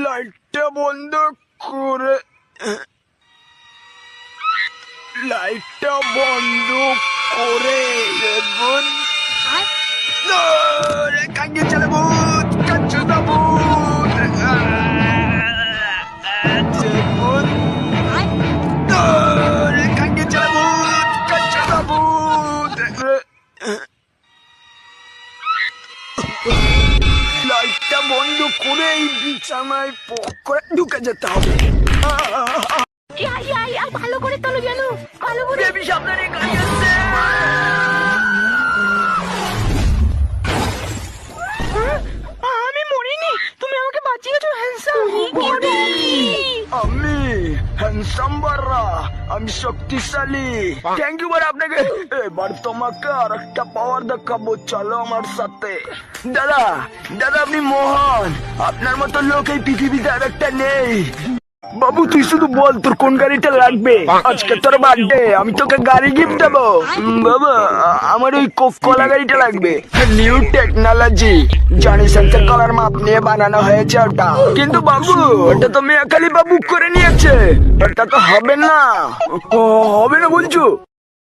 লাইটটা বন্ধ করে লাইটটা বন্ধ করে দেখুন। কাঙ্গে চলে ভূত, কাচ্চু না ভূত। দেখুন, কাঙ্গে চলে ভূত, কাচ্চু না ভূত। লাইটটা বন্ধ করে এই বিছানায় পক করে ঢুকে যেতে হবে। ভালো করে তোলো যেন, ভালো করে। বেবি সামনে গাড়ি আসছে। আমি মরিনি, তুমি আমাকে বাঁচিয়েছো হ্যান্ডসাম। আমি হ্যান্ডসাম বাররা, আমি শক্তিশালী। থ্যাংক ইউ বার আপনাকে। এবার তোমাকে আর একটা পাওয়ার দেখাবো, চলো আমার সাথে। দাদা দাদা আপনি মহান, আপনার মতো লোক এই পৃথিবীতে আর একটা নেই। বাবু তুই শুধু বল তোর কোন গাড়িটা লাগবে। আজকে তোর বার্থডে, আমি তোকে গাড়ি গিফট দেবো। বাবা আমার ওই কোক কলা গাড়িটা লাগবে। নিউ টেকনোলজি, জনি সেন্সর কলার মাপ নিয়ে বানানো হয়েছে ওটা। কিন্তু বাবু ওটা তো মেয়াখালী বাবু করে নিয়েছে, ওটা তো হবে না। হবে না বলছো?